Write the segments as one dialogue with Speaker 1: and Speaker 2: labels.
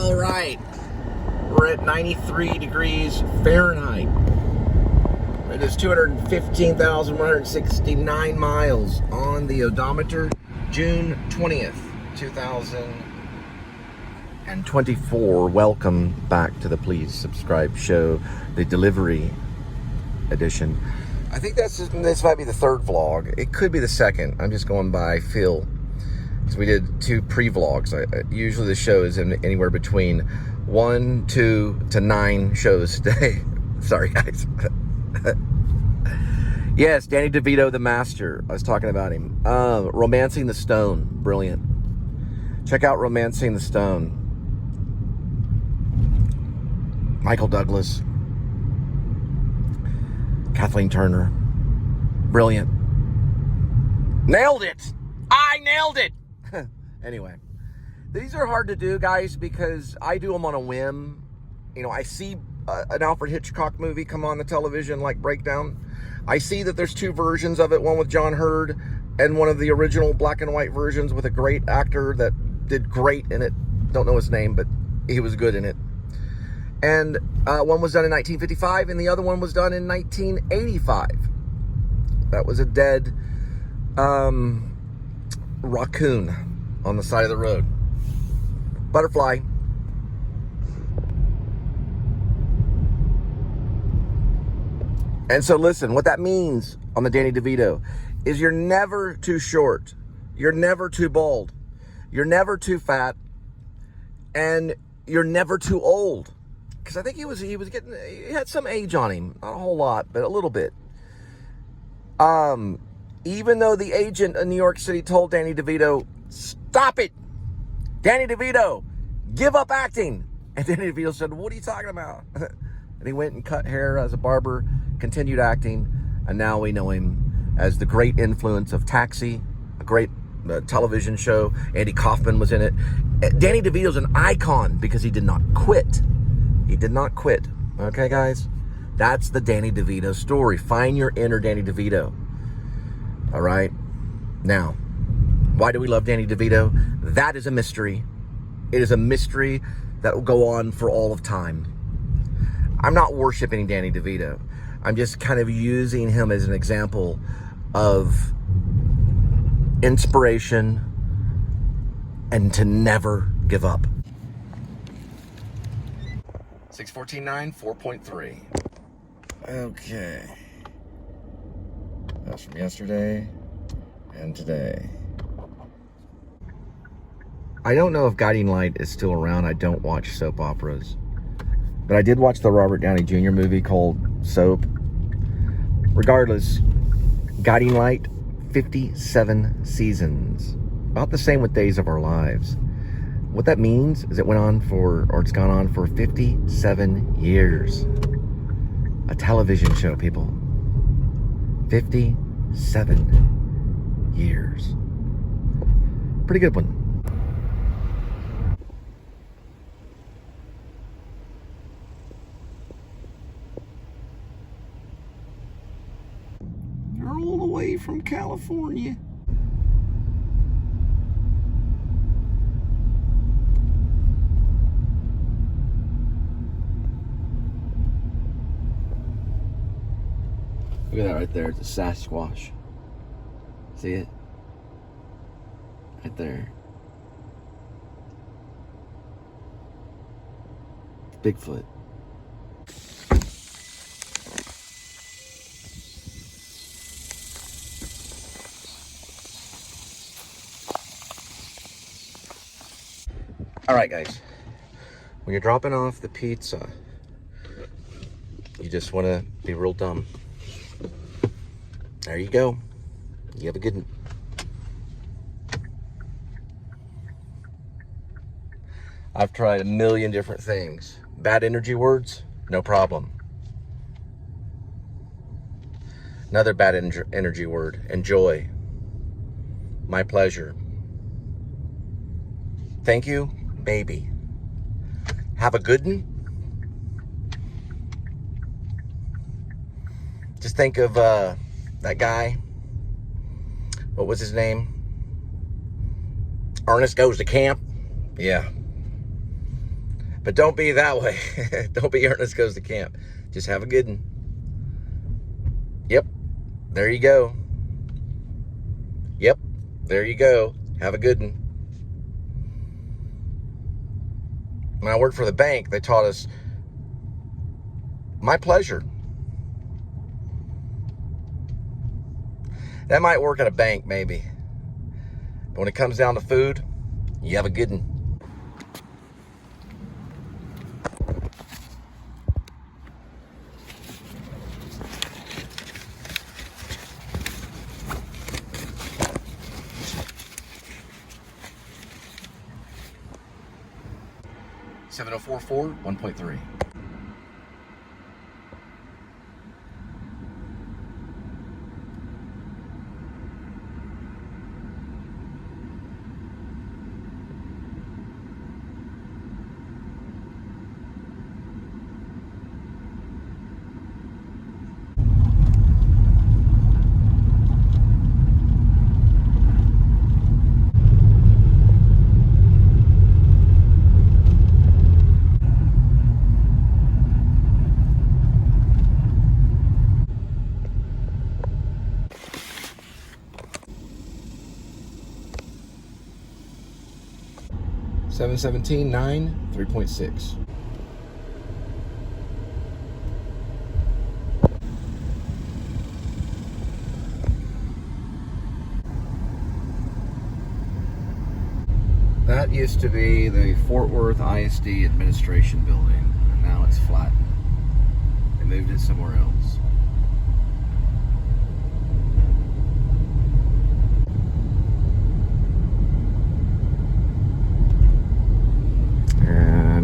Speaker 1: All right, we're at 93 degrees Fahrenheit. It is 215,169 miles on the odometer. June 20th, 2024. Welcome back to the Please Subscribe show, the delivery edition. I think this might be the third vlog. It could be the second. I'm just going by feel. So we did 2 pre-vlogs. Usually the show is anywhere between 1, 2 to 9 shows a day. Sorry, guys. Yes, Danny Devito, the master. I was talking about him. Romancing the Stone. Brilliant. Check out Romancing the Stone. Michael Douglas. Kathleen Turner. Brilliant. Nailed it. I nailed it. Anyway, these are hard to do, guys, because I do them on a whim. You know, I see an Alfred Hitchcock movie come on the television, like Breakdown. I see that there's 2 versions of it, one with John Hurd and one of the original black and white versions with a great actor that did great in it. Don't know his name, but he was good in it. And one was done in 1955 and the other one was done in 1985. That was a dead raccoon on the side of the road. Butterfly. And so listen, what that means on the Danny Devito is you're never too short. You're never too bald. You're never too fat. And you're never too old. Because I think he had some age on him. Not a whole lot, but a little bit. Even though the agent in New York City told Danny DeVito, stop it! Danny DeVito, give up acting! And Danny DeVito said, what are you talking about? And he went and cut hair as a barber, continued acting, and now we know him as the great influence of Taxi, a great television show. Andy Kaufman was in it. Danny DeVito's an icon because he did not quit. He did not quit. Okay, guys? That's the Danny DeVito story. Find your inner Danny DeVito. All right? Now, why do we love Danny DeVito? That is a mystery. It is a mystery that will go on for all of time. I'm not worshiping Danny DeVito. I'm just kind of using him as an example of inspiration and to never give up. 614.9, 4.3. Okay. That's from yesterday and today. I don't know if Guiding Light is still around. I don't watch soap operas. But I did watch the Robert Downey Jr. movie called Soap. Regardless, Guiding Light, 57 seasons. About the same with Days of Our Lives. What that means is it's gone on for 57 years. A television show, people. 57 years. Pretty good one. They're all the way from California. Look at that right there. It's a Sasquatch. See it? Right there. Bigfoot. All right, guys. When you're dropping off the pizza, you just want to be real dumb. There you go. You have a good one. I've tried a million different things. Bad energy words, no problem. Another bad energy word, enjoy. My pleasure. Thank you, baby. Have a good one. Just think of that guy. What was his name? Ernest Goes to Camp. Yeah. But don't be that way. Don't be Ernest Goes to Camp. Just have a good one. Yep. There you go. Yep. There you go. Have a good one. When I worked for the bank, they taught us, my pleasure. That might work at a bank, maybe. But when it comes down to food, you have a good one. Seven 7044 1.3. Seven 17 9 3.6. That used to be the Fort Worth ISD administration building, and now it's flattened. They moved it somewhere else.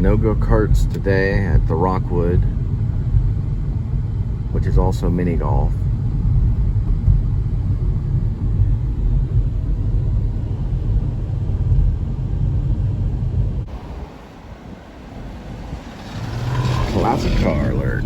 Speaker 1: No go-karts today at the Rockwood, which is also mini golf. Classic car alert.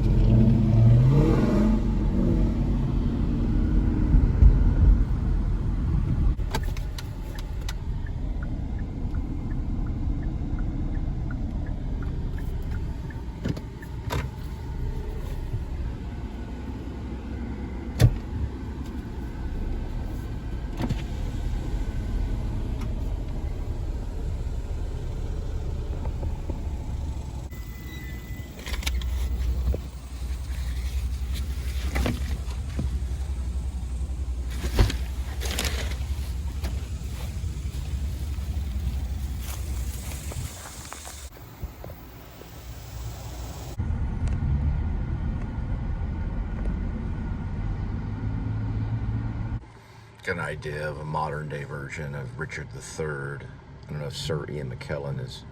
Speaker 1: Get an idea of a modern day version of Richard III. I don't know if Sir Ian McKellen is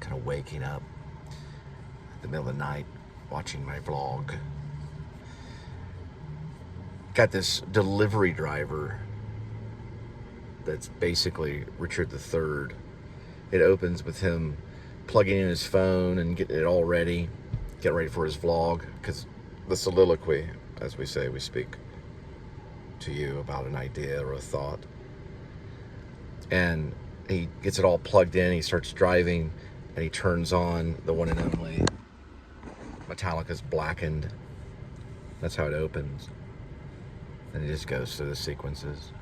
Speaker 1: kind of waking up at the middle of the night watching my vlog. Got this delivery driver that's basically Richard III. It opens with him plugging in his phone and getting it all ready, getting ready for his vlog, because the soliloquy, as we say, we speak to you about an idea or a thought. And he gets it all plugged in, he starts driving, and he turns on the one and only Metallica's Blackened. That's how it opens. And it just goes through the sequences.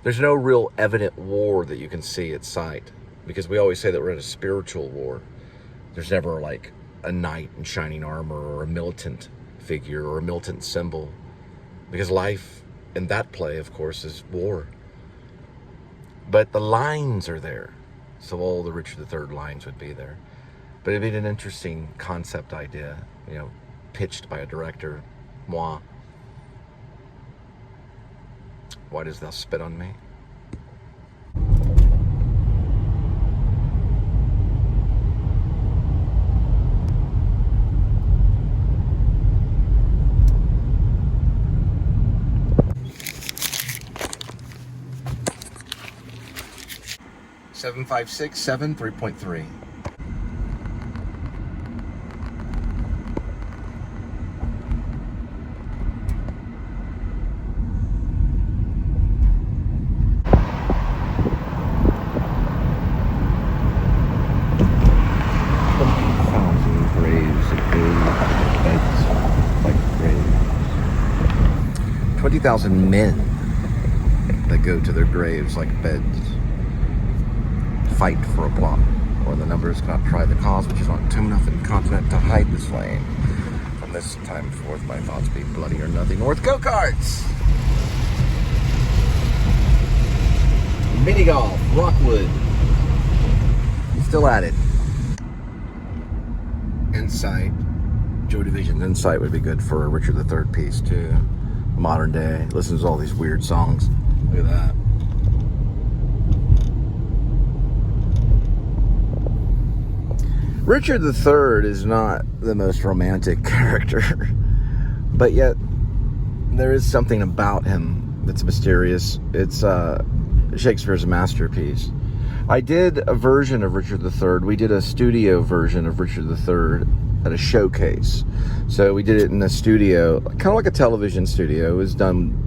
Speaker 1: There's no real evident war that you can see at sight, because we always say that we're in a spiritual war. There's never like a knight in shining armor or a militant figure or a militant symbol, because life in that play, of course, is war. But the lines are there, so all the Richard III lines would be there. But it'd be an interesting concept idea, you know, pitched by a director. Moi. Why dost thou spit on me? Seven 567 3.3. 2,000 men that go to their graves like beds, fight for a plot, or the numbers cannot try the cause, which is not tomb enough in continent to hide the slain. From this time forth, my thoughts be bloody or nothing north. Go-karts! Mini golf, Rockwood. Still at it. Insight. Joy Division's Insight would be good for a Richard III piece too. Modern day. Listens to all these weird songs. Look at that. Richard III is not the most romantic character, but yet there is something about him that's mysterious. It's Shakespeare's masterpiece. I did a version of Richard III. We did a studio version of Richard III at a showcase. So we did it in a studio, kind of like a television studio. It was done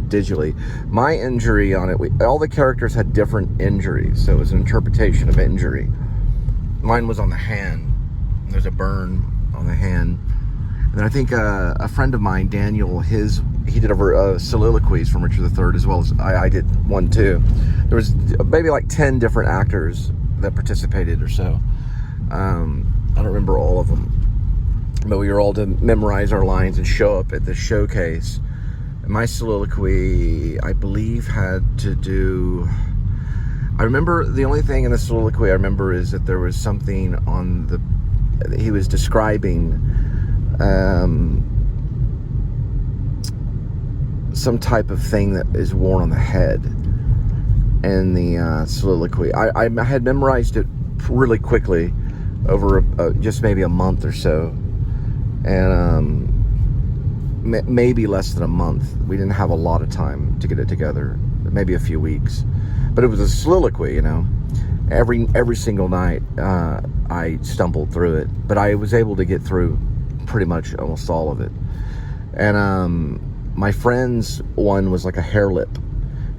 Speaker 1: digitally. My injury on it, all the characters had different injuries, so it was an interpretation of injury. Mine was on the hand. There's a burn on the hand. And then I think a friend of mine, Daniel, he did a soliloquies from Richard III, as well as I did one too. There was maybe like 10 different actors that participated or so. I don't remember all of them, but we were all to memorize our lines and show up at the showcase. And my soliloquy, I believe, had to do... I remember the only thing in the soliloquy I remember is that there was something on the... He was describing some type of thing that is worn on the head in the soliloquy. I had memorized it really quickly over just maybe a month or so, and maybe less than a month. We didn't have a lot of time to get it together, maybe a few weeks, but it was a soliloquy, you know. Every single night I stumbled through it, but I was able to get through pretty much almost all of it. And my friend's one was like a hair lip,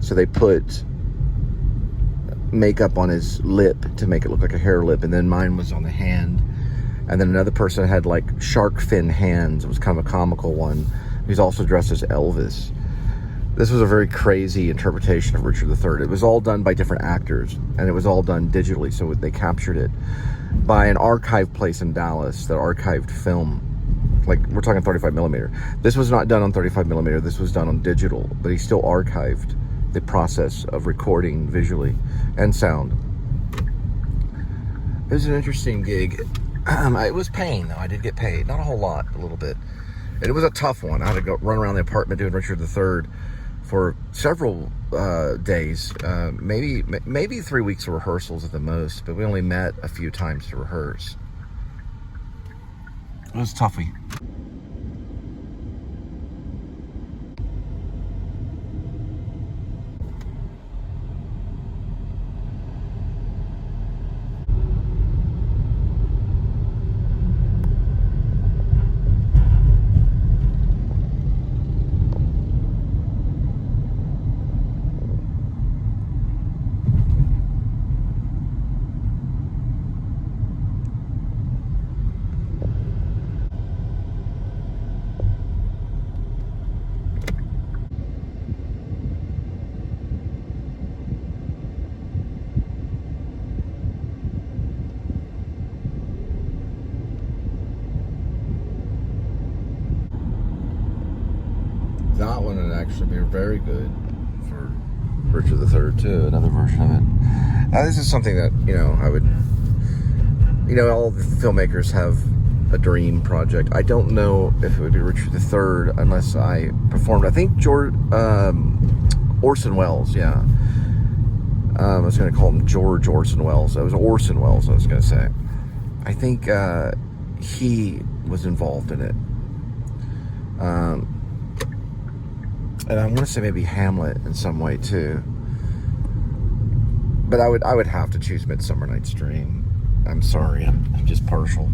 Speaker 1: so they put makeup on his lip to make it look like a hair lip, and then mine was on the hand, and then another person had like shark fin hands. It was kind of a comical one. He's also dressed as Elvis. This was a very crazy interpretation of Richard III. It was all done by different actors, and it was all done digitally, so they captured it by an archive place in Dallas that archived film. Like, we're talking 35 millimeter. This was not done on 35 millimeter. This was done on digital, but he still archived the process of recording visually and sound. It was an interesting gig. It was paying, though. I did get paid. Not a whole lot, a little bit. And it was a tough one. I had to go run around the apartment doing Richard III for several days. Maybe 3 weeks of rehearsals at the most, but we only met a few times to rehearse. It was toughy. That one would actually be very good for Richard III too, another version of it. Now this is something that, I would, all the filmmakers have a dream project. I don't know if it would be Richard III unless I performed, I think Orson Welles, yeah. I was going to call him George Orson Welles. It was Orson Welles, I was going to say. I think he was involved in it. And I want to say maybe Hamlet in some way too. But I would have to choose Midsummer Night's Dream. I'm sorry, I'm just partial.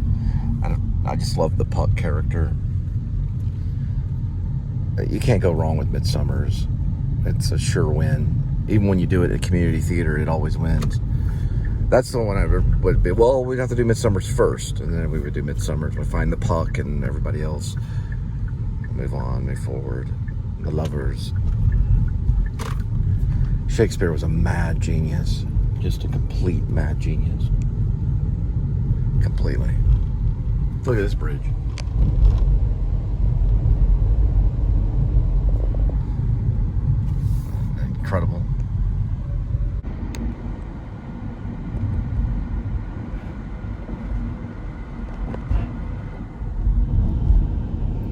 Speaker 1: I just love the Puck character. You can't go wrong with Midsummer's. It's a sure win. Even when you do it at community theater, it always wins. That's the one I would be. Well, we'd have to do Midsummer's first, and then we would do Midsummer's. We'd find the Puck and everybody else. Move on, move forward. The lovers. Shakespeare was a mad genius. Just a complete mad genius. Completely. Look at this bridge. Incredible.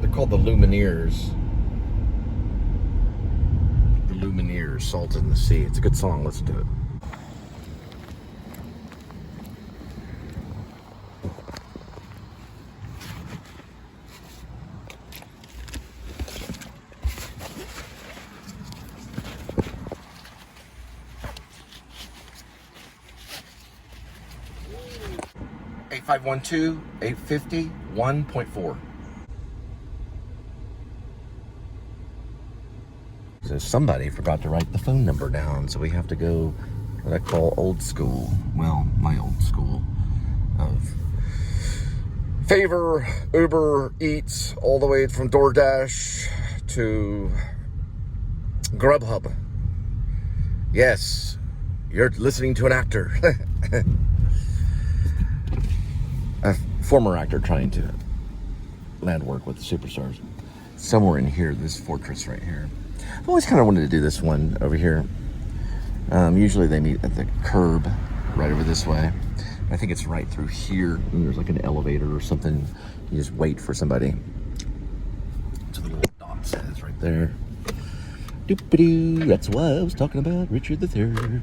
Speaker 1: They're called the Lumineers. The Lumineers, Salted in the Sea. It's a good song. Listen to it. Eight 512-850 1.4. So somebody forgot to write the phone number down, so we have to go what I call old school. Well, my old school of Favor, Uber Eats, all the way from DoorDash to Grubhub. Yes, you're listening to an actor. A former actor trying to land work with the superstars. Somewhere in here, this fortress right here. I've always kind of wanted to do this one over here. Usually they meet at the curb right over this way. I think it's right through here, and there's like an elevator or something. You just wait for somebody. So the little dot says right there. Doop-a-doo, that's what I was talking about, Richard III.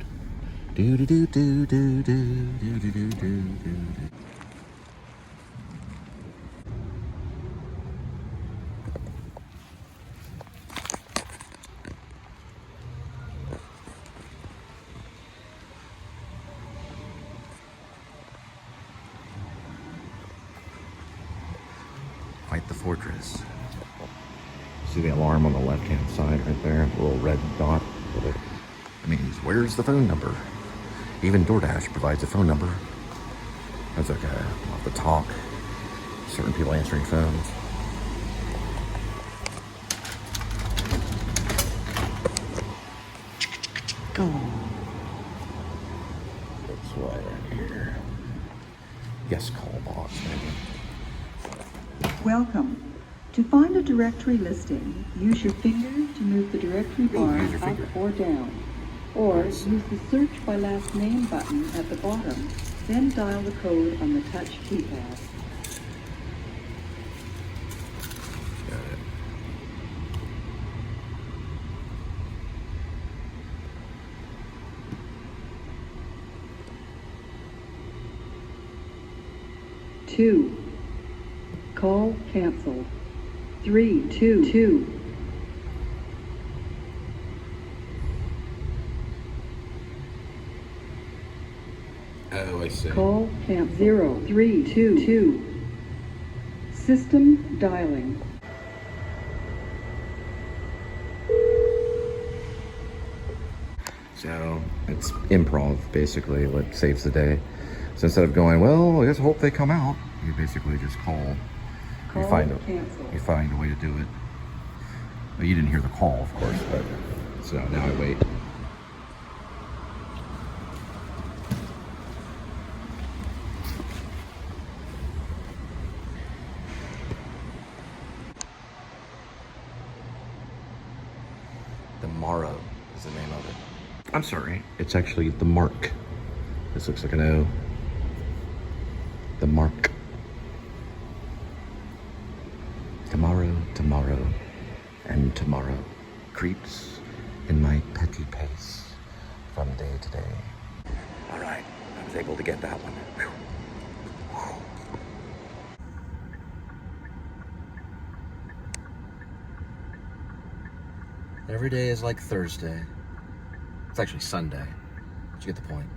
Speaker 1: Do-do-do-do-do-do-do-do-do-do. Fight the fortress. See the alarm on the left-hand side right there? The little red dot. It means, where's the phone number? Even DoorDash provides a phone number. That's okay. I'll have to talk. Certain people answering phones. Go. That's why right here. Yes, call box, maybe.
Speaker 2: Welcome. To find a directory listing, use your finger to move the directory bar up or down. Or use the search by last name button at the bottom, then dial the code on the touch keypad.
Speaker 1: Got it.
Speaker 2: Two. Call canceled. 322.
Speaker 1: Oh, I see.
Speaker 2: Call camp 0322. System dialing.
Speaker 1: So it's improv, basically, what saves the day. So instead of going, well, I just hope they come out, you basically just call. You find a way to do it. Well, you didn't hear the call, of course, but so now I wait. The Morrow is the name of it. I'm sorry, it's actually the Mark. This looks like an O. The Mark. Tomorrow, tomorrow, and tomorrow creeps in my petty pace from day to day. All right, I was able to get that one. Whew. Whew. Every day is like Thursday. It's actually Sunday, but you get the point.